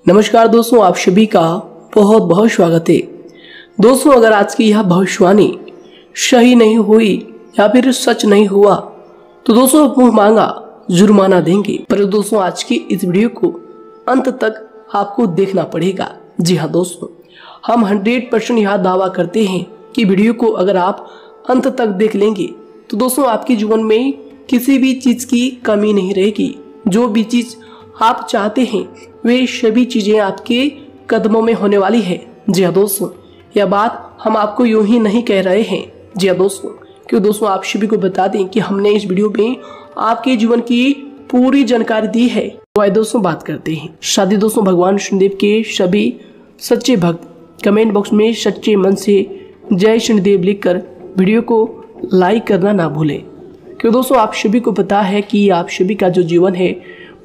नमस्कार दोस्तों, आप सभी का बहुत बहुत स्वागत है। दोस्तों, अगर आज की यह भविष्यवाणी सही नहीं हुई या फिर सच नहीं हुआ तो दोस्तों मुंह मांगा जुर्माना देंगे। पर दोस्तों, आज की इस वीडियो को अंत तक आपको देखना पड़ेगा। जी हाँ दोस्तों, हम 100% यह दावा करते हैं कि वीडियो को अगर आप अंत तक देख लेंगे तो दोस्तों आपके जीवन में किसी भी चीज़ की कमी नहीं रहेगी। जो भी चीज़ आप चाहते हैं वे सभी चीज़ें आपके कदमों में होने वाली है। जी हाँ दोस्तों, यह बात हम आपको यूं ही नहीं कह रहे हैं। जी हाँ दोस्तों, क्यों दोस्तों आप सभी को बता दें कि हमने इस वीडियो में आपके जीवन की पूरी जानकारी दी है। तो आइए दोस्तों बात करते हैं। शादी दोस्तों, भगवान शनिदेव के सभी सच्चे भक्त कमेंट बॉक्स में सच्चे मन से जय शनिदेव लिखकर वीडियो को लाइक करना ना भूलें। क्यों दोस्तों आप सभी को पता है कि आप सभी का जो जीवन है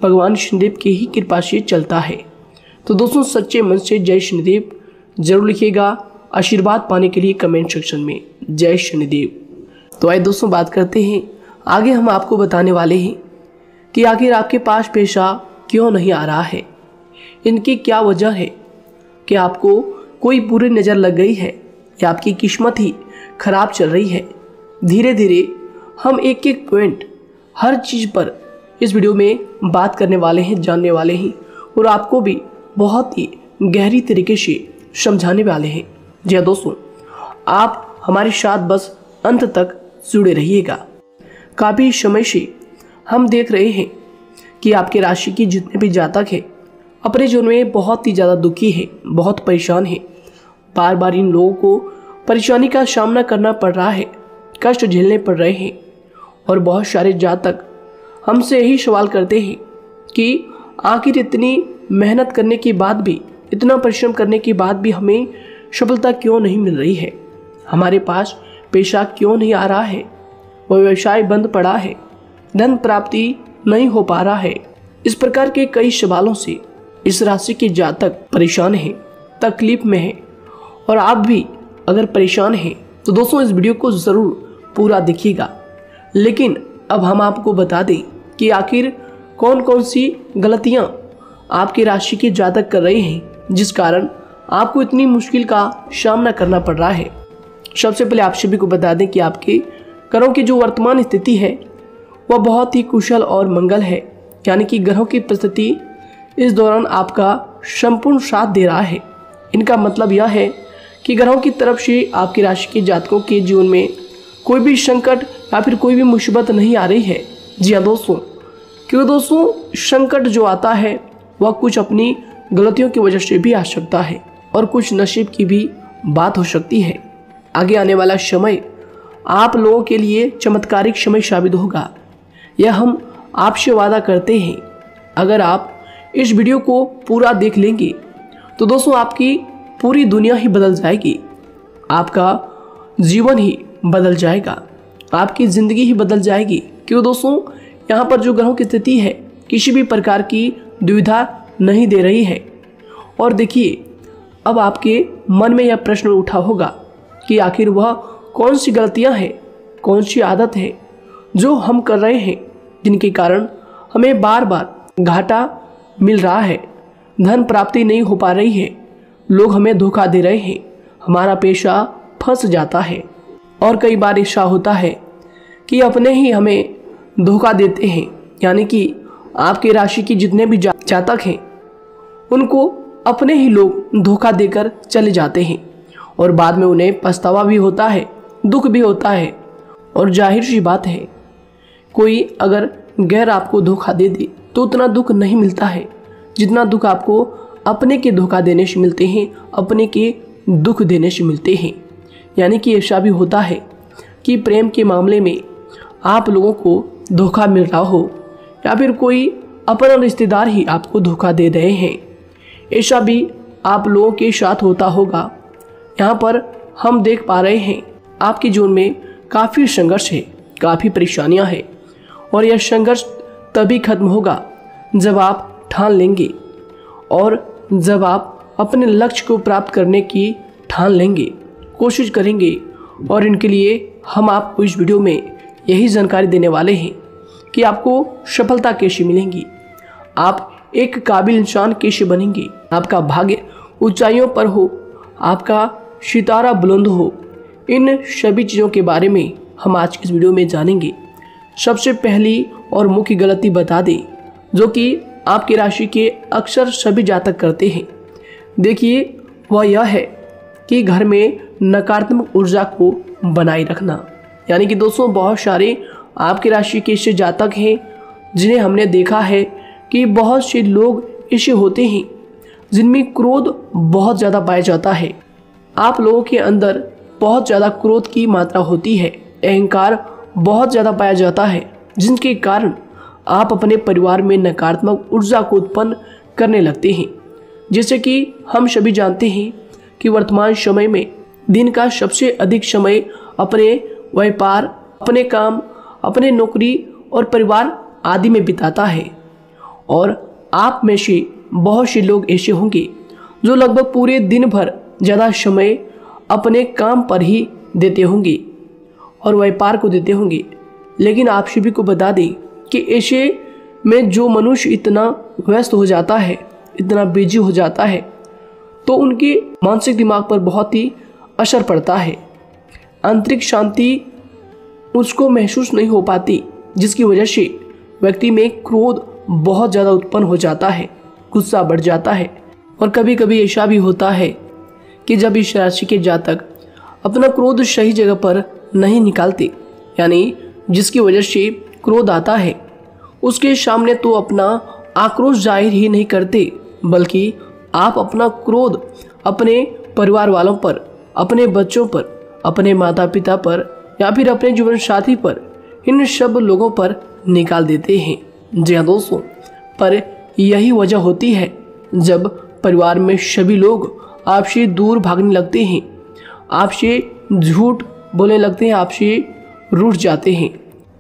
भगवान शनिदेव की ही कृपा से चलता है। तो दोस्तों सच्चे मन से जय शनिदेव जरूर लिखिएगा आशीर्वाद पाने के लिए कमेंट सेक्शन में जय शनिदेव। तो आइए दोस्तों बात करते हैं। आगे हम आपको बताने वाले हैं कि आखिर आपके पास पैसा क्यों नहीं आ रहा है, इनकी क्या वजह है। कि आपको कोई बुरी नज़र लग गई है या आपकी किस्मत ही खराब चल रही है। धीरे धीरे हम एक एक पॉइंट हर चीज़ पर इस वीडियो में बात करने वाले हैं, जानने वाले हैं और आपको भी बहुत ही गहरी तरीके से समझाने वाले हैं। जी हाँ दोस्तों, आप हमारे साथ बस अंत तक जुड़े रहिएगा। काफ़ी समय से हम देख रहे हैं कि आपके राशि की जितने भी जातक हैं अपने जीवन में बहुत ही ज़्यादा दुखी है, बहुत परेशान है। बार बार इन लोगों को परेशानी का सामना करना पड़ रहा है, कष्ट झेलने पड़ रहे हैं। और बहुत सारे जातक हमसे यही सवाल करते हैं कि आखिर इतनी मेहनत करने के बाद भी, इतना परिश्रम करने के बाद भी हमें सफलता क्यों नहीं मिल रही है, हमारे पास पैसा क्यों नहीं आ रहा है, वह व्यवसाय बंद पड़ा है, धन प्राप्ति नहीं हो पा रहा है। इस प्रकार के कई सवालों से इस राशि के जातक परेशान हैं, तकलीफ में हैं। और आप भी अगर परेशान हैं तो दोस्तों इस वीडियो को ज़रूर पूरा देखिएगा। लेकिन अब हम आपको बता दें कि आखिर कौन कौन सी गलतियां आपकी राशि के जातक कर रहे हैं जिस कारण आपको इतनी मुश्किल का सामना करना पड़ रहा है। सबसे पहले आप सभी को बता दें कि आपके ग्रहों की जो वर्तमान स्थिति है वह बहुत ही कुशल और मंगल है। यानी कि ग्रहों की परिस्थिति इस दौरान आपका संपूर्ण साथ दे रहा है। इनका मतलब यह है कि ग्रहों की तरफ से आपकी राशि के जातकों के जीवन में कोई भी संकट या फिर कोई भी मुसीबत नहीं आ रही है। जी हाँ दोस्तों, क्योंकि दोस्तों संकट जो आता है वह कुछ अपनी गलतियों की वजह से भी आ सकता है और कुछ नसीब की भी बात हो सकती है। आगे आने वाला समय आप लोगों के लिए चमत्कारिक समय साबित होगा, यह हम आपसे वादा करते हैं। अगर आप इस वीडियो को पूरा देख लेंगे तो दोस्तों आपकी पूरी दुनिया ही बदल जाएगी, आपका जीवन ही बदल जाएगा, आपकी ज़िंदगी ही बदल जाएगी। क्यों दोस्तों यहाँ पर जो ग्रहों की स्थिति है किसी भी प्रकार की दुविधा नहीं दे रही है। और देखिए, अब आपके मन में यह प्रश्न उठा होगा कि आखिर वह कौन सी गलतियाँ हैं, कौन सी आदत है जो हम कर रहे हैं जिनके कारण हमें बार बार घाटा मिल रहा है, धन प्राप्ति नहीं हो पा रही है, लोग हमें धोखा दे रहे हैं, हमारा पैसा फंस जाता है। और कई बार ऐसा होता है कि अपने ही हमें धोखा देते हैं। यानी कि आपकी राशि की जितने भी जातक हैं उनको अपने ही लोग धोखा देकर चले जाते हैं और बाद में उन्हें पछतावा भी होता है, दुख भी होता है। और जाहिर सी बात है, कोई अगर गैर आपको धोखा दे दे तो उतना दुख नहीं मिलता है जितना दुख आपको अपने के धोखा देने से मिलते हैं, अपने के दुख देने से मिलते हैं। यानी कि ऐसा भी होता है कि प्रेम के मामले में आप लोगों को धोखा मिल रहा हो या फिर कोई अपना रिश्तेदार ही आपको धोखा दे रहे हैं, ऐसा भी आप लोगों के साथ होता होगा। यहाँ पर हम देख पा रहे हैं आपके जीवन में काफ़ी संघर्ष है, काफ़ी परेशानियाँ हैं। और यह संघर्ष तभी खत्म होगा जब आप ठान लेंगे और जब आप अपने लक्ष्य को प्राप्त करने की ठान लेंगे, कोशिश करेंगे। और इनके लिए हम आपको इस वीडियो में यही जानकारी देने वाले हैं कि आपको सफलता कैसे मिलेंगी, आप एक काबिल इंसान कैसे बनेंगे, आपका भाग्य ऊंचाइयों पर हो, आपका सितारा बुलंद हो, इन सभी चीज़ों के बारे में हम आज की इस वीडियो में जानेंगे। सबसे पहली और मुख्य गलती बता दें जो कि आपकी राशि के अक्सर सभी जातक करते हैं। देखिए, वह यह है कि घर में नकारात्मक ऊर्जा को बनाए रखना। यानी कि दोस्तों, बहुत सारे आपकी राशि के ऐसे जातक हैं जिन्हें हमने देखा है कि बहुत से लोग ऐसे होते हैं जिनमें क्रोध बहुत ज़्यादा पाया जाता है। आप लोगों के अंदर बहुत ज़्यादा क्रोध की मात्रा होती है, अहंकार बहुत ज़्यादा पाया जाता है, जिनके कारण आप अपने परिवार में नकारात्मक ऊर्जा को उत्पन्न करने लगते हैं। जैसे कि हम सभी जानते हैं कि वर्तमान समय में दिन का सबसे अधिक समय अपने व्यापार, अपने काम, अपने नौकरी और परिवार आदि में बिताता है। और आप में से बहुत से लोग ऐसे होंगे जो लगभग पूरे दिन भर ज़्यादा समय अपने काम पर ही देते होंगे और व्यापार को देते होंगे। लेकिन आप सभी को बता दें कि ऐसे में जो मनुष्य इतना व्यस्त हो जाता है, इतना बिजी हो जाता है, तो उनके मानसिक दिमाग पर बहुत ही असर पड़ता है। आंतरिक शांति उसको महसूस नहीं हो पाती, जिसकी वजह से व्यक्ति में क्रोध बहुत ज़्यादा उत्पन्न हो जाता है, गुस्सा बढ़ जाता है। और कभी कभी ऐसा भी होता है कि जब इस राशि के जातक अपना क्रोध सही जगह पर नहीं निकालते, यानी जिसकी वजह से क्रोध आता है, उसके सामने तो अपना आक्रोश जाहिर ही नहीं करते, बल्कि आप अपना क्रोध अपने परिवार वालों पर, अपने बच्चों पर, अपने माता पिता पर या फिर अपने जीवन साथी पर, इन सब लोगों पर निकाल देते हैं। जी हाँ दोस्तों, पर यही वजह होती है जब परिवार में सभी लोग आपसे दूर भागने लगते हैं, आपसे झूठ बोलने लगते हैं, आपसे रूठ जाते हैं,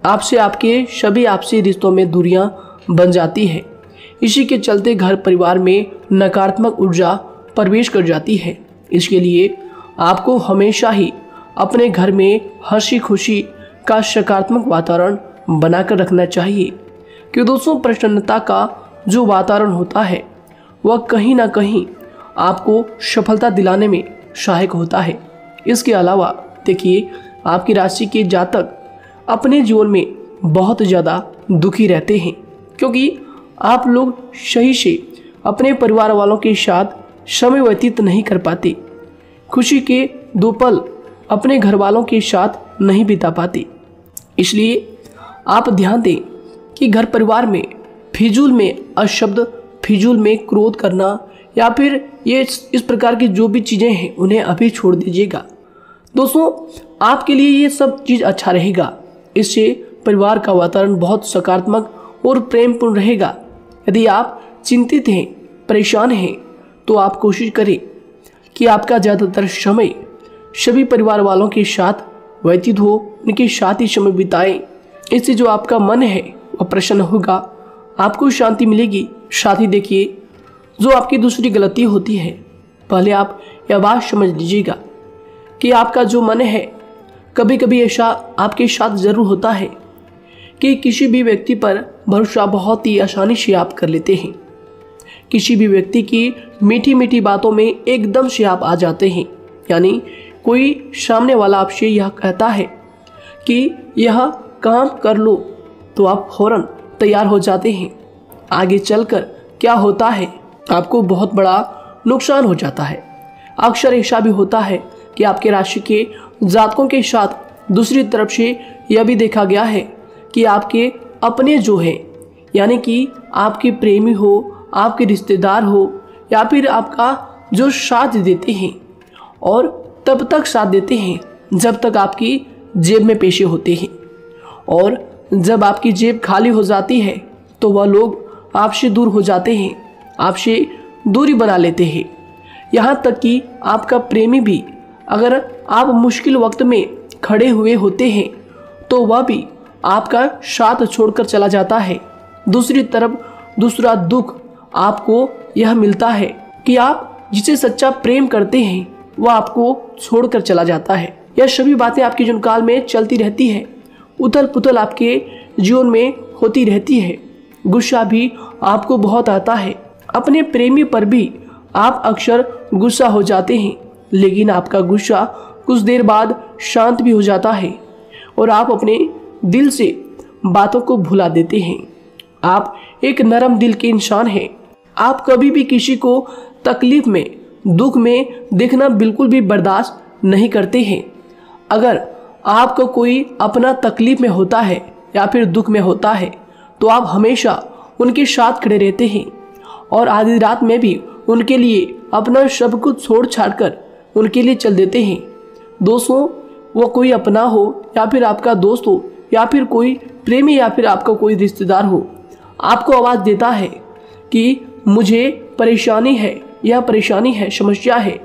आपसे आपके सभी आपसी रिश्तों में दूरियां बन जाती है। इसी के चलते घर परिवार में नकारात्मक ऊर्जा प्रवेश कर जाती है। इसके लिए आपको हमेशा ही अपने घर में हंसी खुशी का सकारात्मक वातावरण बनाकर रखना चाहिए। कि दोस्तों, प्रसन्नता का जो वातावरण होता है वह कहीं ना कहीं आपको सफलता दिलाने में सहायक होता है। इसके अलावा देखिए, आपकी राशि के जातक अपने जीवन में बहुत ज़्यादा दुखी रहते हैं, क्योंकि आप लोग सही से अपने परिवार वालों के साथ समय व्यतीत नहीं कर पाते, खुशी के दो पल अपने घर वालों के साथ नहीं बिता पाते। इसलिए आप ध्यान दें कि घर परिवार में फिजूल में अशब्द, फिजूल में क्रोध करना या फिर ये इस प्रकार की जो भी चीज़ें हैं उन्हें अभी छोड़ दीजिएगा। दोस्तों, आपके लिए ये सब चीज़ अच्छा रहेगा। इससे परिवार का वातावरण बहुत सकारात्मक और प्रेमपूर्ण रहेगा। यदि आप चिंतित हैं, परेशान हैं, तो आप कोशिश करें कि आपका ज़्यादातर समय सभी परिवार वालों के साथ व्यतीत हो, उनके साथ ही समय बिताएं। इससे जो आपका मन है वह प्रसन्न होगा, आपको शांति मिलेगी। साथ ही देखिए, जो आपकी दूसरी गलती होती है, पहले आप यह बात समझ लीजिएगा कि आपका जो मन है, कभी कभी ऐसा आपके साथ ज़रूर होता है कि किसी भी व्यक्ति पर भरोसा बहुत ही आसानी से आप कर लेते हैं। किसी भी व्यक्ति की मीठी मीठी बातों में एकदम से आप आ जाते हैं। यानी कोई सामने वाला आपसे यह कहता है कि यह काम कर लो, तो आप फौरन तैयार हो जाते हैं। आगे चलकर क्या होता है, आपको बहुत बड़ा नुकसान हो जाता है। अक्सर ऐसा भी होता है कि आपके राशि के जातकों के साथ दूसरी तरफ से यह भी देखा गया है कि आपके अपने जो हैं, यानी कि आपके प्रेमी हो, आपके रिश्तेदार हो या फिर आपका जो साथ देते हैं, और तब तक साथ देते हैं जब तक आपकी जेब में पैसे होते हैं, और जब आपकी जेब खाली हो जाती है तो वह लोग आपसे दूर हो जाते हैं, आपसे दूरी बना लेते हैं। यहाँ तक कि आपका प्रेमी भी, अगर आप मुश्किल वक्त में खड़े हुए होते हैं तो वह भी आपका साथ छोड़कर चला जाता है। दूसरी तरफ दूसरा दुख आपको यह मिलता है कि आप जिसे सच्चा प्रेम करते हैं वह आपको छोड़कर चला जाता है। यह सभी बातें आपके जीवन काल में चलती रहती है। उथल पुथल आपके जीवन में होती रहती है। गुस्सा भी आपको बहुत आता है। अपने प्रेमी पर भी आप अक्सर गुस्सा हो जाते हैं, लेकिन आपका गुस्सा कुछ देर बाद शांत भी हो जाता है और आप अपने दिल से बातों को भुला देते हैं। आप एक नरम दिल के इंसान हैं। आप कभी भी किसी को तकलीफ में, दुख में देखना बिल्कुल भी बर्दाश्त नहीं करते हैं। अगर आपको कोई अपना तकलीफ में होता है या फिर दुख में होता है तो आप हमेशा उनके साथ खड़े रहते हैं और आधी रात में भी उनके लिए अपना सब कुछ छोड़ छाड़ कर उनके लिए चल देते हैं। दोस्तों, वो कोई अपना हो या फिर आपका दोस्त हो या फिर कोई प्रेमी या फिर आपका कोई रिश्तेदार हो, आपको आवाज़ देता है कि मुझे परेशानी है, यह परेशानी है, समस्या है,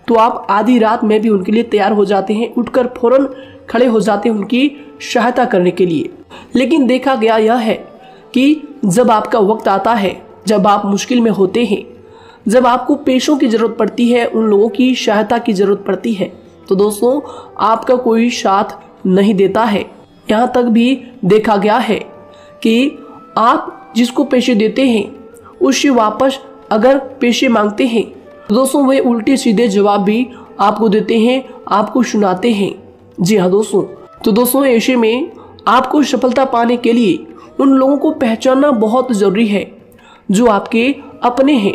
तो आप आधी रात में भी उनके लिए तैयार हो जाते हैं, उठकर फौरन खड़े हो जाते हैं उनकी सहायता करने के लिए। लेकिन देखा गया यह है कि जब आपका वक्त आता है, जब आप मुश्किल में होते हैं, जब आपको पैसों की ज़रूरत पड़ती है, उन लोगों की सहायता की ज़रूरत पड़ती है, तो दोस्तों आपका कोई साथ नहीं देता है। यहाँ तक भी देखा गया है कि आप जिसको पैसे देते हैं उससे वापस अगर पैसे मांगते हैं तो दोस्तों वे उल्टे सीधे जवाब भी आपको देते हैं, आपको सुनाते हैं। जी हाँ दोस्तों, तो दोस्तों ऐसे में आपको सफलता पाने के लिए उन लोगों को पहचानना बहुत ज़रूरी है जो आपके अपने हैं,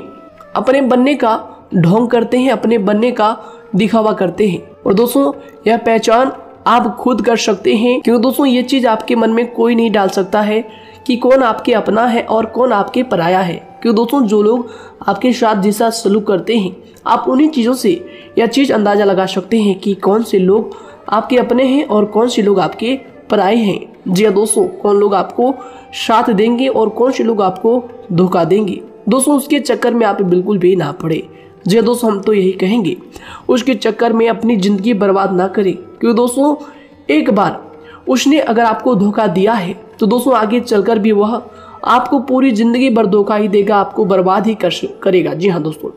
अपने बनने का ढोंग करते हैं, अपने बनने का दिखावा करते हैं। और दोस्तों यह पहचान आप खुद कर सकते हैं, क्योंकि दोस्तों ये चीज़ आपके मन में कोई नहीं डाल सकता है कि कौन आपके अपना है और कौन आपके पराया है। क्योंकि दोस्तों जो लोग आपके साथ जैसा सलूक करते हैं, आप उन्हीं चीज़ों से यह चीज़ अंदाज़ा लगा सकते हैं कि कौन से लोग आपके अपने हैं और कौन से लोग आपके पराए हैं। जी हाँ दोस्तों, कौन लोग आपको साथ देंगे और कौन से लोग आपको धोखा देंगे। दोस्तों उसके चक्कर में आप बिल्कुल भी ना पड़े। जी हाँ दोस्तों, हम तो यही कहेंगे उसके चक्कर में अपनी ज़िंदगी बर्बाद ना करें, क्योंकि दोस्तों एक बार उसने अगर आपको धोखा दिया है तो दोस्तों आगे चलकर भी वह आपको पूरी ज़िंदगी भर धोखा ही देगा, आपको बर्बाद ही करेगा। जी हाँ दोस्तों,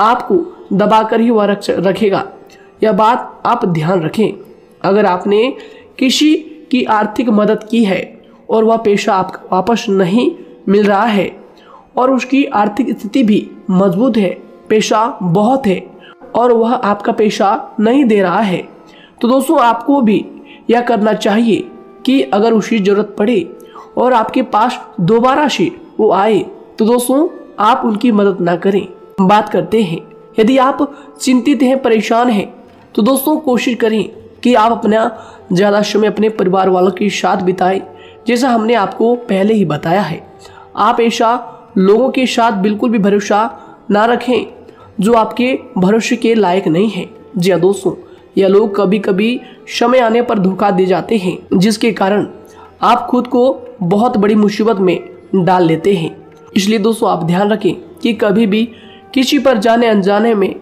आपको दबा कर ही वह रखेगा। यह बात आप ध्यान रखें। अगर आपने किसी की आर्थिक मदद की है और वह पैसा आपको वापस नहीं मिल रहा है और उसकी आर्थिक स्थिति भी मजबूत है, पैसा बहुत है और वह आपका पैसा नहीं दे रहा है, तो दोस्तों आपको भी यह करना चाहिए कि अगर उसकी ज़रूरत पड़े और आपके पास दोबारा से वो आए तो दोस्तों आप उनकी मदद ना करें। बात करते हैं, यदि आप चिंतित हैं, परेशान हैं, तो दोस्तों कोशिश करें कि आप अपना ज़्यादा समय अपने परिवार वालों के साथ बिताएं, जैसा हमने आपको पहले ही बताया है। आप ऐसा लोगों के साथ बिल्कुल भी भरोसा ना रखें जो आपके भरोसे के लायक नहीं हैं। जी हाँ दोस्तों, यह लोग कभी कभी समय आने पर धोखा दे जाते हैं, जिसके कारण आप खुद को बहुत बड़ी मुसीबत में डाल लेते हैं। इसलिए दोस्तों आप ध्यान रखें कि कभी भी किसी पर जाने अनजाने में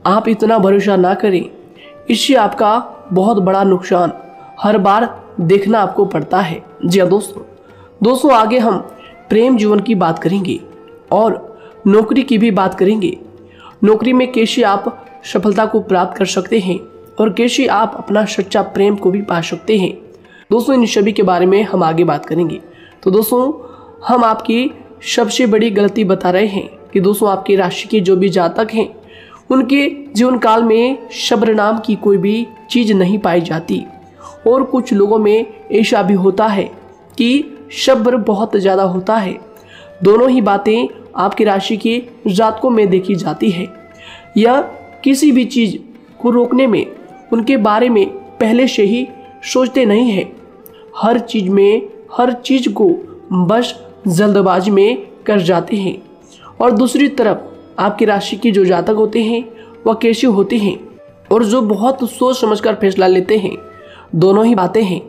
आप इतना भरोसा ना करें, इससे आपका बहुत बड़ा नुकसान हर बार देखना आपको पड़ता है। जी हाँ दोस्तों आगे हम प्रेम जीवन की बात करेंगे और नौकरी की भी बात करेंगे। नौकरी में कैसे आप सफलता को प्राप्त कर सकते हैं और कैसे आप अपना सच्चा प्रेम को भी पा सकते हैं। दोस्तों इन सभी के बारे में हम आगे बात करेंगे। तो दोस्तों हम आपकी सबसे बड़ी गलती बता रहे हैं कि दोस्तों आपकी राशि के जो भी जातक हैं उनके जीवन काल में सब्र नाम की कोई भी चीज़ नहीं पाई जाती, और कुछ लोगों में ऐसा भी होता है कि सब्र बहुत ज़्यादा होता है। दोनों ही बातें आपकी राशि के जातकों में देखी जाती है। या किसी भी चीज़ को रोकने में उनके बारे में पहले से ही सोचते नहीं हैं, हर चीज़ को बस जल्दबाजी में कर जाते हैं। और दूसरी तरफ आपकी राशि के जो जातक होते हैं वह कैसे होते हैं और जो बहुत सोच समझकर फैसला लेते हैं। दोनों ही बातें हैं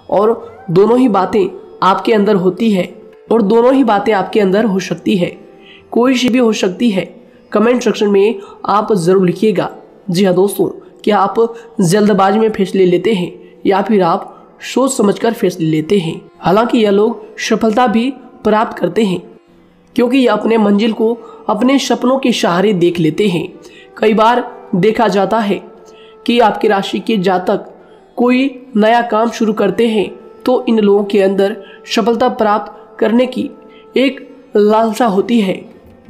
और दोनों ही बातें आपके अंदर होती है और दोनों ही बातें आपके अंदर हो सकती है, कोई सी भी हो सकती है। कमेंट सेक्शन में आप ज़रूर लिखिएगा। जी हाँ दोस्तों, क्या आप जल्दबाजी में फैसले लेते हैं या फिर आप सोच समझकर फैसले लेते हैं। हालांकि यह लोग सफलता भी प्राप्त करते हैं क्योंकि ये अपने मंजिल को अपने सपनों के सहारे देख लेते हैं। कई बार देखा जाता है कि आपकी राशि के जातक कोई नया काम शुरू करते हैं तो इन लोगों के अंदर सफलता प्राप्त करने की एक लालसा होती है,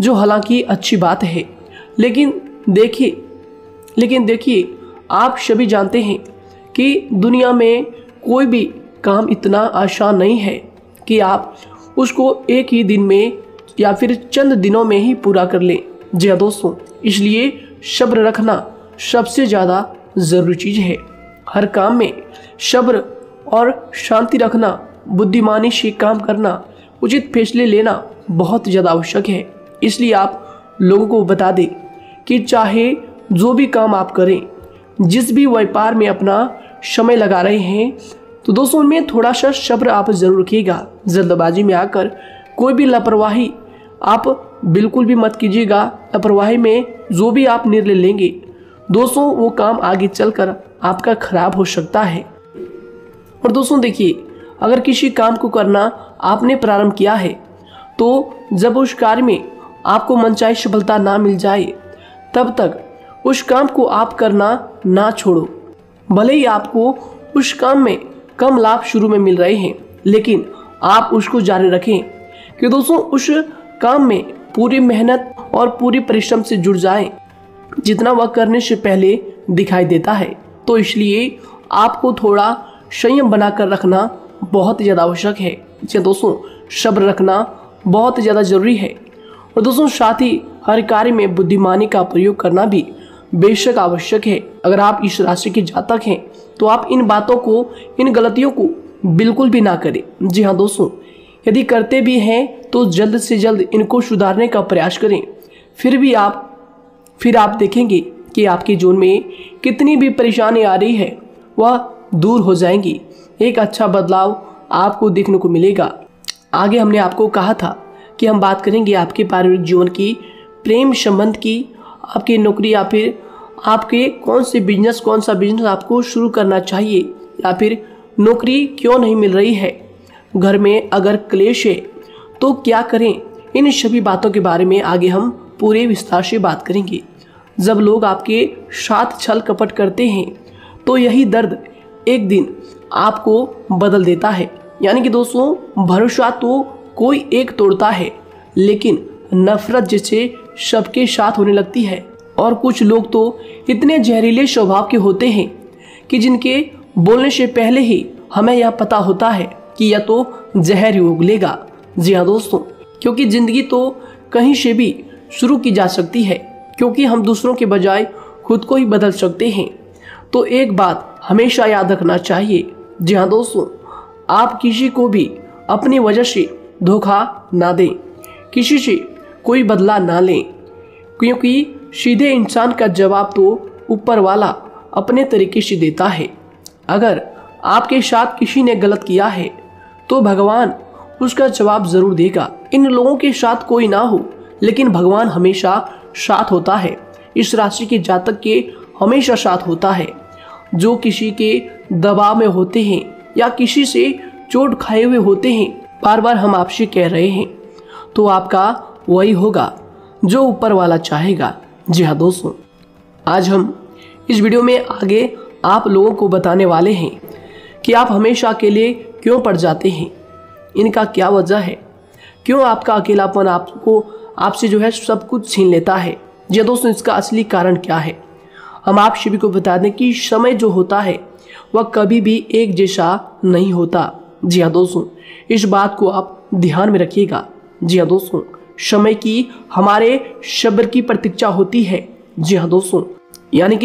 जो हालांकि अच्छी बात है। लेकिन देखिए आप सभी जानते हैं कि दुनिया में कोई भी काम इतना आसान नहीं है कि आप उसको एक ही दिन में या फिर चंद दिनों में ही पूरा कर लें। जी हाँ दोस्तों, इसलिए सब्र रखना सबसे ज़्यादा ज़रूरी चीज़ है। हर काम में सब्र और शांति रखना, बुद्धिमानी से काम करना, उचित फैसले लेना बहुत ज़्यादा आवश्यक है। इसलिए आप लोगों को बता दें कि चाहे जो भी काम आप करें, जिस भी व्यापार में अपना समय लगा रहे हैं, तो दोस्तों उनमें थोड़ा सा सब्र आप जरूर रखिएगा। जल्दबाजी में आकर कोई भी लापरवाही आप बिल्कुल भी मत कीजिएगा। लापरवाही में जो भी आप निर्णय लेंगे दोस्तों, वो काम आगे चलकर आपका खराब हो सकता है। और दोस्तों देखिए, अगर किसी काम को करना आपने प्रारंभ किया है, तो जब उस कार्य में आपको मनचाही सफलता ना मिल जाए, तब तक उस काम को आप करना ना छोड़ो। भले ही आपको उस काम में कम लाभ शुरू में मिल रहे हैं, लेकिन आप उसको जारी रखें कि दोस्तों उस काम में पूरी मेहनत और पूरी परिश्रम से जुड़ जाएं, जितना वह करने से पहले दिखाई देता है। तो इसलिए आपको थोड़ा संयम बनाकर रखना बहुत ज़्यादा आवश्यक है। जी दोस्तों, सब्र रखना बहुत ज़्यादा ज़रूरी है। और दोस्तों साथ ही हर कार्य में बुद्धिमानी का प्रयोग करना भी बेशक आवश्यक है। अगर आप इस राशि के जातक हैं, तो आप इन बातों को, इन गलतियों को बिल्कुल भी ना करें। जी हाँ दोस्तों, यदि करते भी हैं तो जल्द से जल्द इनको सुधारने का प्रयास करें। फिर आप देखेंगे कि आपके जीवन में कितनी भी परेशानी आ रही है, वह दूर हो जाएंगी। एक अच्छा बदलाव आपको देखने को मिलेगा। आगे हमने आपको कहा था कि हम बात करेंगे आपके पारिवारिक जीवन की, प्रेम संबंध की, आपकी नौकरी या फिर आपके कौन सा बिजनेस आपको शुरू करना चाहिए, या फिर नौकरी क्यों नहीं मिल रही है, घर में अगर क्लेश है तो क्या करें। इन सभी बातों के बारे में आगे हम पूरे विस्तार से बात करेंगे। जब लोग आपके साथ छल कपट करते हैं, तो यही दर्द एक दिन आपको बदल देता है। यानी कि दोस्तों, भरोसा तो कोई एक तोड़ता है, लेकिन नफरत जैसे सबके साथ होने लगती है। और कुछ लोग तो इतने जहरीले स्वभाव के होते हैं कि जिनके बोलने से पहले ही हमें यह पता होता है कि यह तो जहर ही उगलेगा। जी हाँ दोस्तों, क्योंकि जिंदगी तो कहीं से भी शुरू की जा सकती है, क्योंकि हम दूसरों के बजाय खुद को ही बदल सकते हैं। तो एक बात हमेशा याद रखना चाहिए। जी हाँ दोस्तों, आप किसी को भी अपनी वजह से धोखा ना दें, किसी से कोई बदला ना लें, क्योंकि सीधे इंसान का जवाब तो ऊपर वाला अपने तरीके से देता है। अगर आपके साथ किसी ने गलत किया है, तो भगवान उसका जवाब जरूर देगा। इन लोगों के साथ कोई ना हो, लेकिन भगवान हमेशा साथ होता है। इस राशि के जातक के हमेशा साथ होता है। जो किसी के दबाव में होते हैं या किसी से चोट खाए हुए होते हैं, बार बार हम आपसे कह रहे हैं, तो आपका वही होगा जो ऊपर वाला चाहेगा। जी हाँ दोस्तों, आज हम इस वीडियो में आगे आप लोगों को बताने वाले हैं कि आप हमेशा अकेले क्यों पड़ जाते हैं, इनका क्या वजह है, क्यों आपका अकेलापन आपसे जो है सब कुछ छीन लेता है। जी दोस्तों, इसका असली कारण क्या है, हम आप सभी को बता दें कि समय जो होता है वह कभी भी एक जैसा नहीं होता। जी हाँ दोस्तों, इस बात को आप ध्यान में रखिएगा। जी हाँ दोस्तों, समय की हमारे सब्र की प्रतीक्षा होती है। जी हाँ दोस्तों, यानी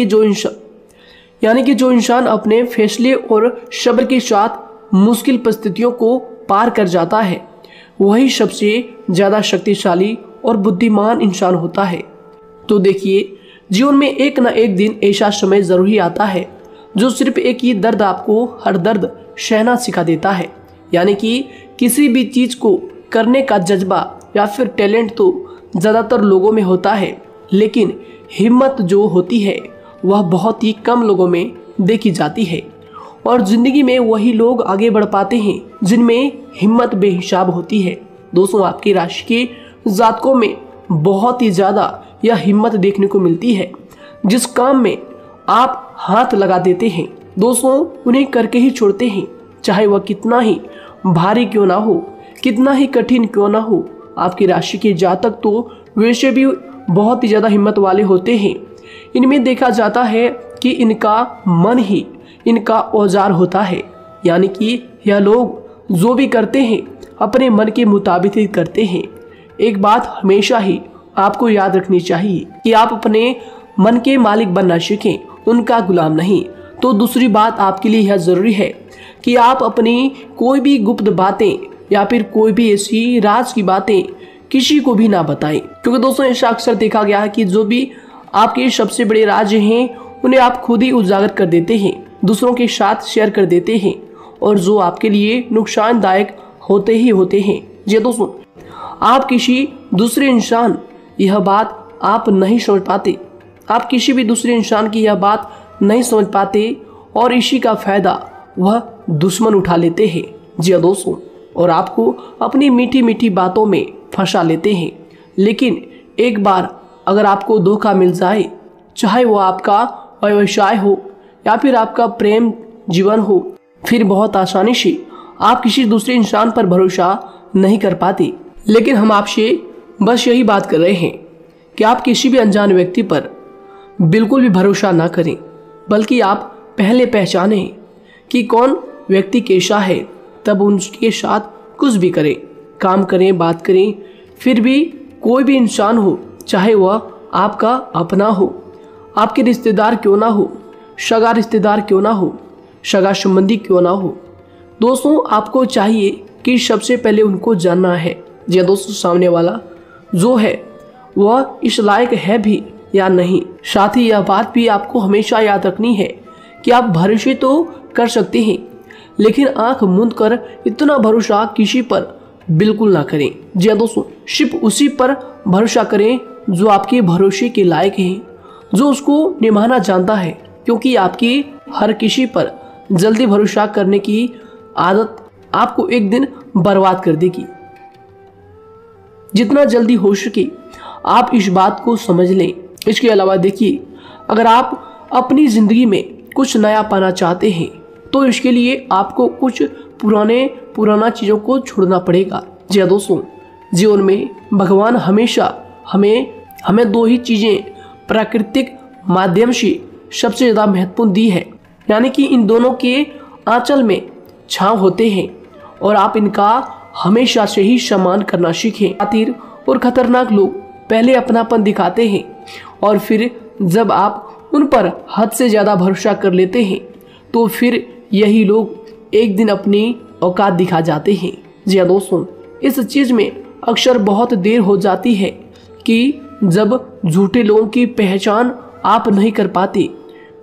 कि जो इंसान अपने फैसले और सब्र के साथ मुश्किल परिस्थितियों को पार कर जाता है, वही सबसे ज़्यादा शक्तिशाली और बुद्धिमान इंसान होता है। तो देखिए, जीवन में एक न एक दिन ऐसा समय जरूर ही आता है जो सिर्फ एक ही दर्द आपको हर दर्द सहना सिखा देता है। यानी कि किसी भी चीज़ को करने का जज्बा या फिर टैलेंट तो ज़्यादातर लोगों में होता है, लेकिन हिम्मत जो होती है वह बहुत ही कम लोगों में देखी जाती है। और ज़िंदगी में वही लोग आगे बढ़ पाते हैं जिनमें हिम्मत बेहिसाब होती है। दोस्तों, आपकी राशि के जातकों में बहुत ही ज़्यादा यह हिम्मत देखने को मिलती है। जिस काम में आप हाथ लगा देते हैं दोस्तों, उन्हें करके ही छोड़ते हैं, चाहे वह कितना ही भारी क्यों ना हो, कितना ही कठिन क्यों ना हो। आपकी राशि के जातक तो वैसे भी बहुत ही ज़्यादा हिम्मत वाले होते हैं। इनमें देखा जाता है कि इनका मन ही इनका औजार होता है, यानी कि यह लोग जो भी करते हैं अपने मन के मुताबिक ही करते हैं। एक बात हमेशा ही आपको याद रखनी चाहिए कि आप अपने मन के मालिक बनना सीखें, उनका गुलाम नहीं। तो दूसरी बात आपके लिए यह ज़रूरी है कि आप अपनी कोई भी गुप्त बातें या फिर कोई भी ऐसी राज की बातें किसी को भी ना बताएं, क्योंकि दोस्तों ऐसा अक्सर देखा गया है कि जो भी आपके सबसे बड़े राज हैं उन्हें आप खुद ही उजागर कर देते हैं, दूसरों के साथ शेयर कर देते हैं, और जो आपके लिए नुकसानदायक होते ही होते हैं। जी दोस्तों, आप किसी दूसरे इंसान यह बात आप नहीं समझ पाते, आप किसी भी दूसरे इंसान की यह बात नहीं समझ पाते, और इसी का फायदा वह दुश्मन उठा लेते हैं। जी दोस्तों, और आपको अपनी मीठी मीठी बातों में फंसा लेते हैं। लेकिन एक बार अगर आपको धोखा मिल जाए, चाहे वो आपका व्यवसाय हो या फिर आपका प्रेम जीवन हो, फिर बहुत आसानी से आप किसी दूसरे इंसान पर भरोसा नहीं कर पाते। लेकिन हम आपसे बस यही बात कर रहे हैं कि आप किसी भी अनजान व्यक्ति पर बिल्कुल भी भरोसा ना करें, बल्कि आप पहले पहचानें कि कौन व्यक्ति कैसा है, तब उनके साथ कुछ भी करें, काम करें, बात करें। फिर भी कोई भी इंसान हो, चाहे वह आपका अपना हो, आपके रिश्तेदार क्यों ना हो, सगा रिश्तेदार क्यों ना हो, सगा संबंधी क्यों ना हो, दोस्तों आपको चाहिए कि सबसे पहले उनको जानना है या दोस्तों सामने वाला जो है वह इस लायक है भी या नहीं। साथ ही यह बात भी आपको हमेशा याद रखनी है कि आप भरोसे तो कर सकते हैं, लेकिन आंख मूंद कर इतना भरोसा किसी पर बिल्कुल ना करें। जी दोस्तों, सिर्फ उसी पर भरोसा करें जो आपके भरोसे के लायक है, जो उसको निभाना जानता है, क्योंकि आपकी हर किसी पर जल्दी भरोसा करने की आदत आपको एक दिन बर्बाद कर देगी। जितना जल्दी हो सके आप इस बात को समझ लें। इसके अलावा देखिए, अगर आप अपनी ज़िंदगी में कुछ नया पाना चाहते हैं तो इसके लिए आपको कुछ पुराना चीज़ों को छोड़ना पड़ेगा। जी हाँ दोस्तों, जीवन में भगवान हमेशा हमें दो ही चीज़ें प्राकृतिक माध्यम से सबसे ज़्यादा महत्वपूर्ण दी है, यानी कि इन दोनों के आंचल में छांव होते हैं, और आप इनका हमेशा से ही सम्मान करना सीखें। शातिर और खतरनाक लोग पहले अपनापन दिखाते हैं, और फिर जब आप उन पर हद से ज़्यादा भरोसा कर लेते हैं तो फिर यही लोग एक दिन अपनी औकात दिखा जाते हैं। जी हाँ दोस्तों, इस चीज़ में अक्सर बहुत देर हो जाती है कि जब झूठे लोगों की पहचान आप नहीं कर पाते।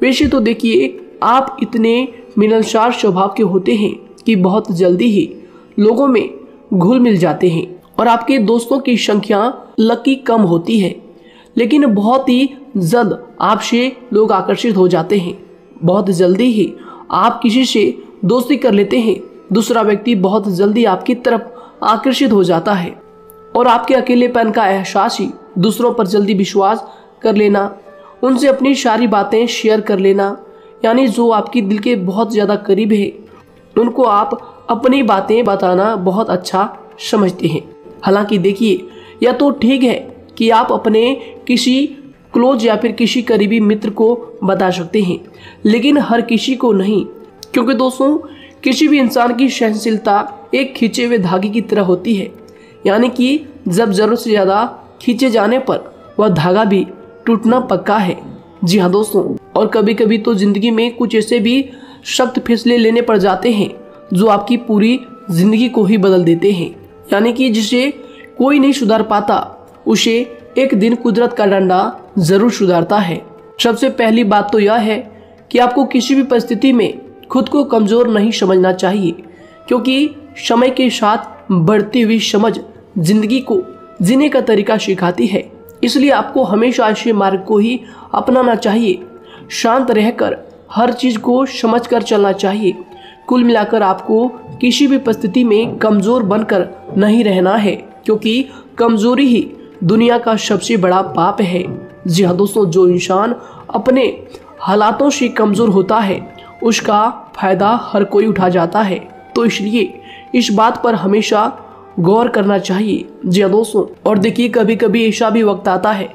वैसे तो देखिए, आप इतने मिलनसार स्वभाव के होते हैं कि बहुत जल्दी ही लोगों में घुल मिल जाते हैं, और आपके दोस्तों की संख्या लकी कम होती है, लेकिन बहुत ही जल्द आपसे लोग आकर्षित हो जाते हैं। बहुत जल्दी ही आप किसी से दोस्ती कर लेते हैं, दूसरा व्यक्ति बहुत जल्दी आपकी तरफ आकर्षित हो जाता है, और आपके अकेलेपन का एहसास ही दूसरों पर जल्दी विश्वास कर लेना, उनसे अपनी सारी बातें शेयर कर लेना, यानी जो आपके दिल के बहुत ज़्यादा करीब है उनको आप अपनी बातें बताना बहुत अच्छा समझते हैं। हालांकि देखिए, यह तो ठीक है कि आप अपने किसी क्लोज या फिर किसी करीबी मित्र को बता सकते हैं, लेकिन हर किसी को नहीं, क्योंकि दोस्तों किसी भी इंसान की सहनशीलता एक खींचे हुए धागे की तरह होती है, यानी कि जब जरूरत से ज़्यादा खींचे जाने पर वह धागा भी टूटना पक्का है। जी हाँ दोस्तों, और कभी कभी तो जिंदगी में कुछ ऐसे भी सख्त फैसले लेने पड़ जाते हैं जो आपकी पूरी जिंदगी को ही बदल देते हैं, यानी कि जिसे कोई नहीं सुधार पाता उसे एक दिन कुदरत का डंडा जरूर सुधारता है। सबसे पहली बात तो यह है कि आपको किसी भी परिस्थिति में खुद को कमजोर नहीं समझना चाहिए, क्योंकि समय के साथ बढ़ती हुई समझ जिंदगी को जीने का तरीका सिखाती है। इसलिए आपको हमेशा ऐसे मार्ग को ही अपनाना चाहिए, शांत रहकर हर चीज़ को समझकर चलना चाहिए। कुल मिलाकर आपको किसी भी परिस्थिति में कमज़ोर बनकर नहीं रहना है, क्योंकि कमज़ोरी ही दुनिया का सबसे बड़ा पाप है। जी हाँ दोस्तों, जो इंसान अपने हालातों से कमज़ोर होता है उसका फ़ायदा हर कोई उठा जाता है। तो इसलिए इस बात पर हमेशा गौर करना चाहिए। जी हाँ दोस्तों, और देखिए कभी कभी ऐसा भी वक्त आता है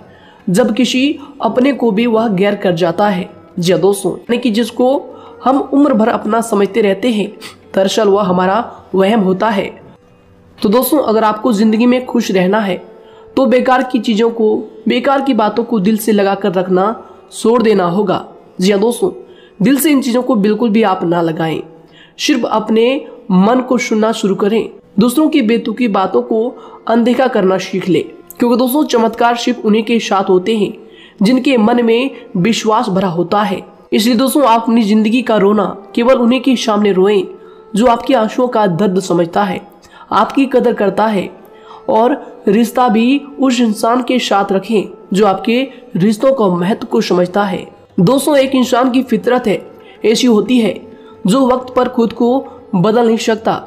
जब किसी अपने को भी वह गैर कर जाता है। जी हाँ दोस्तों, यानी कि जिसको हम उम्र भर अपना समझते रहते हैं, दरअसल वह हमारा वहम होता है। तो दोस्तों, अगर आपको जिंदगी में खुश रहना है तो बेकार की चीजों को, बेकार की बातों को दिल से लगा कर रखना छोड़ देना होगा। जी हाँ दोस्तों, दिल से इन चीजों को बिल्कुल भी आप ना लगाएं। सिर्फ अपने मन को सुनना शुरू करें। दूसरों की बेतुकी बातों को अनदेखा करना सीख ले, क्योंकि दोस्तों चमत्कार सिर्फ उन्हीं के साथ होते हैं जिनके मन में विश्वास भरा होता है। इसलिए दोस्तों, आप अपनी जिंदगी का रोना केवल उन्हीं के सामने रोएं जो आपकी आंसुओं का दर्द समझता है, आपकी कदर करता है, और रिश्ता भी उस इंसान के साथ रखें जो आपके रिश्तों का महत्व को समझता है। दोस्तों, एक इंसान की फितरत है, ऐसी होती है जो वक्त पर खुद को बदल नहीं सकता,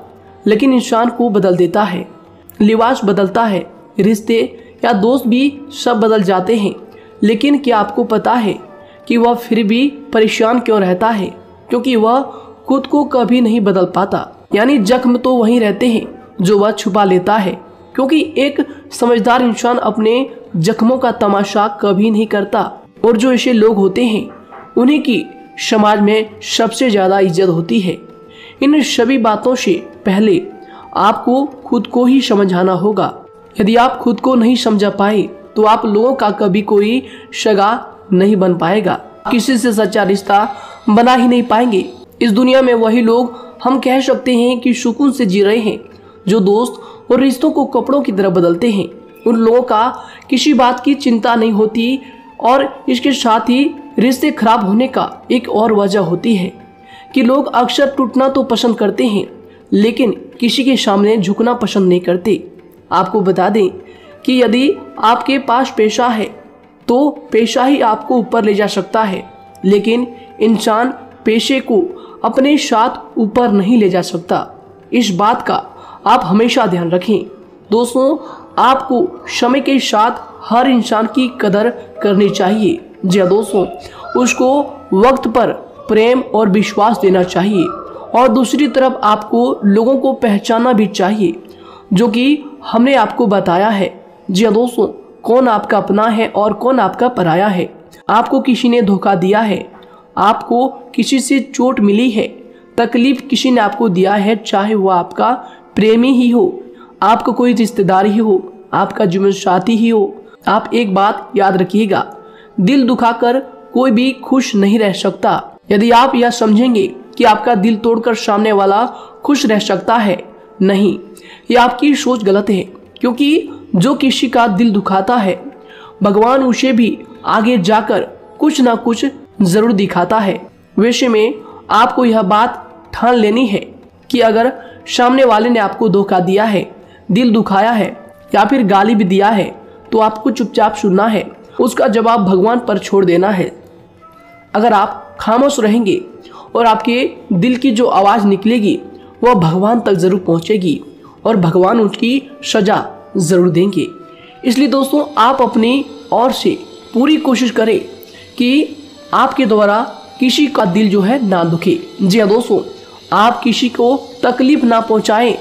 लेकिन इंसान को बदल देता है। लिबास बदलता है, रिश्ते या दोस्त भी सब बदल जाते हैं, लेकिन क्या आपको पता है कि वह फिर भी परेशान क्यों रहता है? क्योंकि वह खुद को कभी नहीं बदल पाता। यानी जख्म तो वहीं रहते हैं जो वह छुपा लेता है, क्योंकि एक समझदार इंसान अपने जख्मों का तमाशा कभी नहीं करता। और जो ऐसे लोग होते हैं उन्हीं की समाज में सबसे ज्यादा इज्जत होती है। इन सभी बातों से पहले आपको खुद को ही समझाना होगा। यदि आप खुद को नहीं समझा पाए तो आप लोगों का कभी कोई सगा नहीं बन पाएगा, किसी से सच्चा रिश्ता बना ही नहीं पाएंगे। इस दुनिया में वही लोग हम कह सकते हैं कि सुकून से जी रहे हैं जो दोस्त और रिश्तों को कपड़ों की तरह बदलते हैं। उन लोगों का किसी बात की चिंता नहीं होती, और इसके साथ ही रिश्ते खराब होने का एक और वजह होती है कि लोग अक्सर टूटना तो पसंद करते हैं, लेकिन किसी के सामने झुकना पसंद नहीं करते। आपको बता दें कि यदि आपके पास पैसा है तो पैसा ही आपको ऊपर ले जा सकता है, लेकिन इंसान पैसे को अपने साथ ऊपर नहीं ले जा सकता। इस बात का आप हमेशा ध्यान रखें। दोस्तों, आपको समय के साथ हर इंसान की कदर करनी चाहिए। जी हाँ दोस्तों, उसको वक्त पर प्रेम और विश्वास देना चाहिए, और दूसरी तरफ आपको लोगों को पहचानना भी चाहिए जो कि हमने आपको बताया है। जी हाँ दोस्तों, कौन आपका अपना है और कौन आपका पराया है। आपको किसी ने धोखा दिया है, आपको किसी से चोट मिली है, तकलीफ किसी ने आपको दिया है, चाहे वो आपका प्रेमी ही हो, आपका कोई रिश्तेदार ही हो, आपका जीवन साथी ही हो। आप एक बात याद रखिएगा, दिल दुखाकर कोई भी खुश नहीं रह सकता। यदि आप यह समझेंगे कि आपका दिल तोड़कर सामने वाला खुश रह सकता है, नहीं, यह आपकी सोच गलत है। क्योंकि जो किसी का दिल दुखाता है, भगवान उसे भी आगे जाकर कुछ ना कुछ जरूर दिखाता है। वैसे में आपको यह बात ठान लेनी है कि अगर सामने वाले ने आपको धोखा दिया है, दिल दुखाया है या फिर गाली भी दिया है, तो आपको चुपचाप सुनना है, उसका जवाब भगवान पर छोड़ देना है। अगर आप खामोश रहेंगे और आपके दिल की जो आवाज़ निकलेगी वह भगवान तक जरूर पहुंचेगी, और भगवान उसकी सजा जरूर देंगे। इसलिए दोस्तों, आप अपनी ओर से पूरी कोशिश करें कि आपके द्वारा किसी का दिल जो है ना दुखे। जी हाँ दोस्तों, आप किसी को तकलीफ ना पहुंचाएं,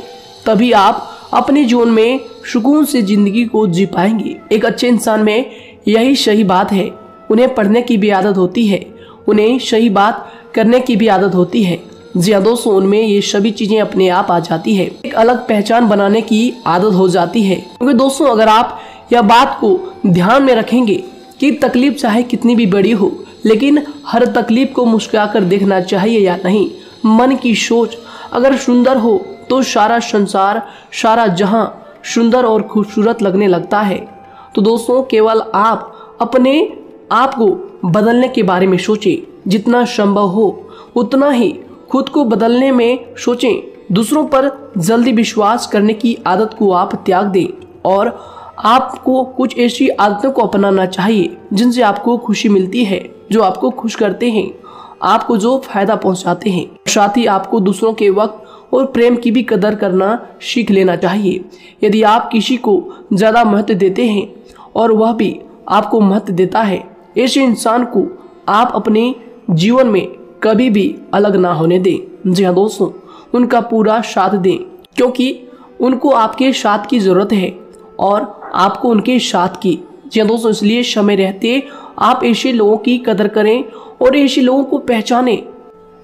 तभी आप अपने जीवन में सुकून से जिंदगी को जी पाएंगे। एक अच्छे इंसान में यही सही बात है। उन्हें पढ़ने की भी आदत होती है, उन्हें सही बात करने की भी आदत होती है। जी हाँ दोस्तों, उनमें ये सभी चीजें अपने आप आ जाती है। एक अलग पहचान बनाने की आदत हो जाती है। क्योंकि दोस्तों, अगर आप यह बात को ध्यान में रखेंगे कि तकलीफ चाहे कितनी भी बड़ी हो, लेकिन हर तकलीफ को मुस्कुराकर देखना चाहिए या नहीं। मन की सोच अगर सुंदर हो तो सारा संसार, सारा जहां सुंदर और खूबसूरत लगने लगता है। तो दोस्तों, केवल आप अपने आप को बदलने के बारे में सोचें, जितना संभव हो उतना ही खुद को बदलने में सोचें। दूसरों पर जल्दी विश्वास करने की आदत को आप त्याग दें, और आपको कुछ ऐसी आदतों को अपनाना चाहिए जिनसे आपको खुशी मिलती है, जो आपको खुश करते हैं, आपको जो फायदा पहुंचाते हैं। साथ ही आपको दूसरों के वक्त और प्रेम की भी कदर करना सीख लेना चाहिए। यदि आप किसी को ज़्यादा महत्व देते हैं और वह भी आपको महत्व देता है, ऐसे इंसान को आप अपने जीवन में कभी भी अलग ना होने दें। जी हाँ दोस्तों, उनका पूरा साथ दें, क्योंकि उनको आपके साथ की ज़रूरत है और आपको उनके साथ की। जी हाँ दोस्तों, इसलिए समय रहते आप ऐसे लोगों की कदर करें और ऐसे लोगों को पहचानें।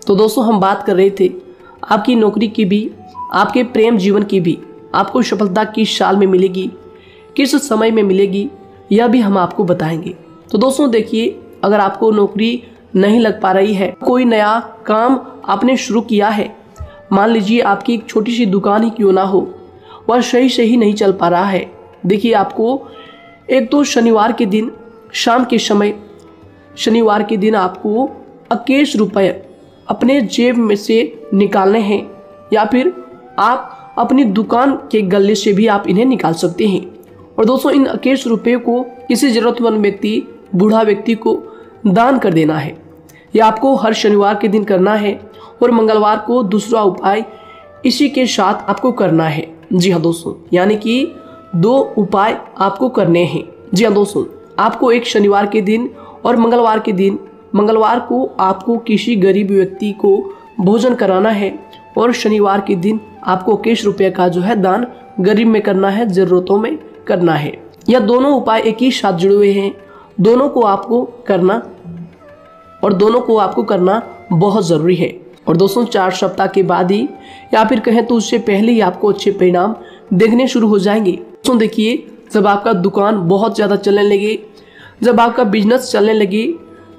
तो दोस्तों हम बात कर रहे थे आपकी नौकरी की भी, आपके प्रेम जीवन की भी। आपको सफलता किस साल में मिलेगी, किस समय में मिलेगी, यह भी हम आपको बताएंगे। तो दोस्तों देखिए, अगर आपको नौकरी नहीं लग पा रही है, कोई नया काम आपने शुरू किया है, मान लीजिए आपकी एक छोटी सी दुकान ही क्यों ना हो, वह सही से ही नहीं चल पा रहा है। देखिए आपको एक तो शनिवार के दिन शाम के समय, शनिवार के दिन आपको 21 रुपये अपने जेब में से निकालने हैं, या फिर आप अपनी दुकान के गले से भी आप इन्हें निकाल सकते हैं। और दोस्तों इन 21 रुपये को किसी ज़रूरतमंद व्यक्ति, बूढ़ा व्यक्ति को दान कर देना है। यह आपको हर शनिवार के दिन करना है और मंगलवार को दूसरा उपाय इसी के साथ आपको करना है। जी हाँ दोस्तों, यानी कि 2 उपाय आपको करने हैं। जी हाँ दोस्तों, आपको एक शनिवार के दिन और मंगलवार के दिन, मंगलवार को आपको किसी गरीब व्यक्ति को भोजन कराना है और शनिवार के दिन आपको 21 रुपये का जो है दान गरीब में करना है, ज़रूरतों में करना है। यह दोनों उपाय एक ही साथ जुड़े हुए हैं, दोनों को आपको करना और दोनों को आपको करना बहुत ज़रूरी है। और दोस्तों 4 सप्ताह के बाद ही, या फिर कहें तो उससे पहले ही आपको अच्छे परिणाम देखने शुरू हो जाएंगे। दोस्तों देखिए, जब आपका दुकान बहुत ज़्यादा चलने लगे, जब आपका बिजनेस चलने लगे,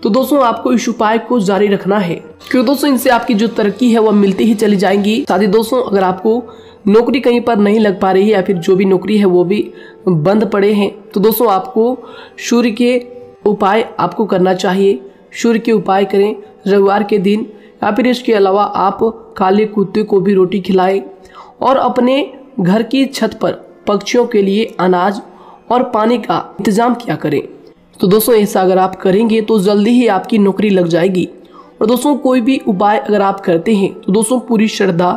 तो दोस्तों आपको इस उपाय को जारी रखना है, क्योंकि दोस्तों इनसे आपकी जो तरक्की है वह मिलती ही चली जाएंगी। साथ ही दोस्तों अगर आपको नौकरी कहीं पर नहीं लग पा रही है, या फिर जो भी नौकरी है वो भी बंद पड़े हैं, तो दोस्तों आपको सूर्य के उपाय आपको करना चाहिए। सूर्य के उपाय करें रविवार के दिन, या फिर इसके अलावा आप काले कुत्ते को भी रोटी खिलाएं और अपने घर की छत पर पक्षियों के लिए अनाज और पानी का इंतजाम किया करें। तो दोस्तों ऐसा अगर आप करेंगे तो जल्दी ही आपकी नौकरी लग जाएगी। और दोस्तों कोई भी उपाय अगर आप करते हैं तो दोस्तों पूरी श्रद्धा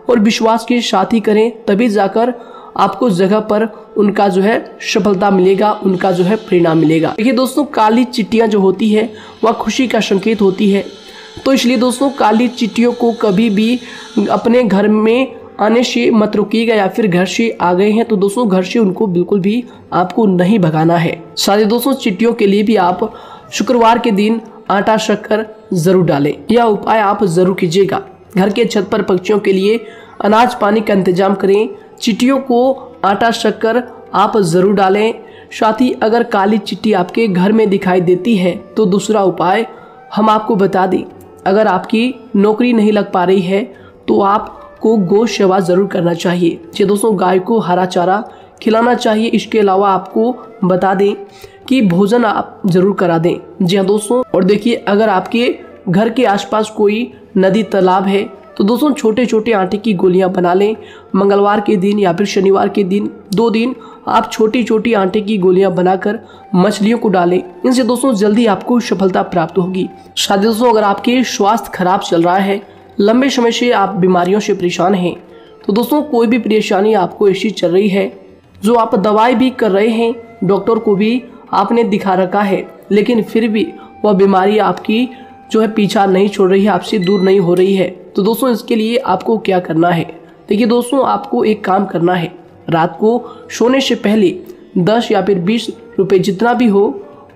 और विश्वास के साथ ही करें, तभी जाकर आपको जगह पर उनका जो है सफलता मिलेगा, उनका जो है परिणाम मिलेगा। देखिए दोस्तों, काली चिट्टियां जो होती है वह खुशी का संकेत होती है, तो इसलिए दोस्तों काली चिट्टियों को कभी भी अपने घर में आने से मत रोकिएगा, या फिर घर से आ गए हैं तो दोस्तों घर से उनको बिल्कुल भी आपको नहीं भगाना है। साथ दोस्तों चिट्टियों के लिए भी आप शुक्रवार के दिन आटा शक्कर जरूर डालें, यह उपाय आप जरूर कीजिएगा। घर के छत पर पक्षियों के लिए अनाज पानी का इंतजाम करें, चिट्टियों को आटा शक्कर आप जरूर डालें। साथ ही अगर काली चिट्टी आपके घर में दिखाई देती है तो दूसरा उपाय हम आपको बता दें, अगर आपकी नौकरी नहीं लग पा रही है तो आपको गौ सेवा जरूर करना चाहिए। जी दोस्तों, गाय को हरा चारा खिलाना चाहिए। इसके अलावा आपको बता दें कि भोजन आप जरूर करा दें। जी हाँ दोस्तों, और देखिए अगर आपके घर के आसपास कोई नदी तालाब है तो दोस्तों छोटे छोटे आटे की गोलियां बना लें। मंगलवार के दिन या फिर शनिवार के दिन 2 दिन आप छोटी छोटी आटे की गोलियां बनाकर मछलियों को डालें। इनसे दोस्तों जल्दी आपको सफलता प्राप्त होगी। साथ ही दोस्तों अगर आपके स्वास्थ्य खराब चल रहा है, लंबे समय से आप बीमारियों से परेशान हैं, तो दोस्तों कोई भी परेशानी आपको ऐसी चल रही है जो आप दवाई भी कर रहे हैं, डॉक्टर को भी आपने दिखा रखा है, लेकिन फिर भी वह बीमारी आपकी जो है पीछा नहीं छोड़ रही है, आपसे दूर नहीं हो रही है, तो दोस्तों इसके लिए आपको क्या करना है। देखिए दोस्तों, आपको एक काम करना है, रात को सोने से पहले 10 या फिर 20 रुपए जितना भी हो,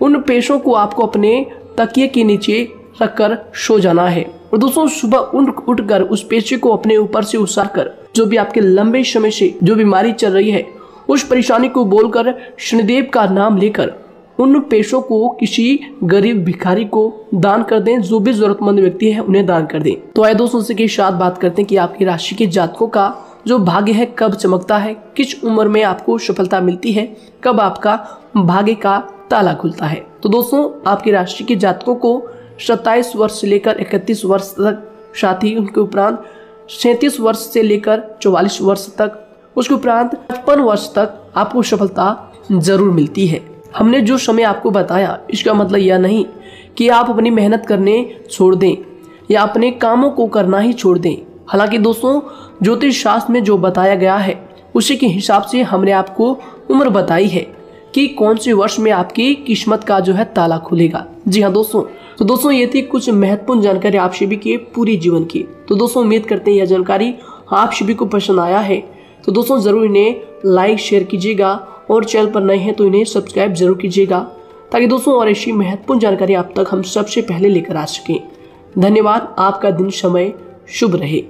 उन पैसों को आपको अपने तकिए के नीचे रखकर सो जाना है। और दोस्तों सुबह उठकर उस पैसे को अपने ऊपर से उतार कर, जो भी आपके लंबे समय से जो बीमारी चल रही है उस परेशानी को बोलकर शनिदेव का नाम लेकर उन पैसों को किसी गरीब भिखारी को दान कर दें। जो भी जरूरतमंद व्यक्ति है उन्हें दान कर दें। तो आइए दोस्तों इसी के साथ बात करते हैं कि आपकी राशि के जातकों का जो भाग्य है कब चमकता है, किस उम्र में आपको सफलता मिलती है, कब आपका भाग्य का ताला खुलता है। तो दोस्तों आपकी राशि के जातकों को 27 वर्ष से लेकर 31 वर्ष तक, साथ ही उनके उपरांत 37 वर्ष से लेकर 44 वर्ष तक, उसके उपरांत 55 वर्ष तक आपको सफलता जरूर मिलती है। हमने जो समय आपको बताया इसका मतलब यह नहीं कि आप अपनी मेहनत करने छोड़ दें या अपने कामों को करना ही छोड़ दें। हालांकि दोस्तों ज्योतिष शास्त्र में जो बताया गया है उसी के हिसाब से हमने आपको उम्र बताई है कि कौन से वर्ष में आपकी किस्मत का जो है ताला खुलेगा। जी हाँ दोस्तों, तो दोस्तों ये थी कुछ महत्वपूर्ण जानकारी आप सभी के पूरी जीवन की। तो दोस्तों उम्मीद करते हैं यह जानकारी आप सभी को पसंद आया है। तो दोस्तों ज़रूर इन्हें लाइक शेयर कीजिएगा और चैनल पर नए हैं तो इन्हें सब्सक्राइब जरूर कीजिएगा, ताकि दोस्तों और ऐसी महत्वपूर्ण जानकारी आप तक हम सबसे पहले लेकर आ सकें। धन्यवाद। आपका दिन समय शुभ रहे।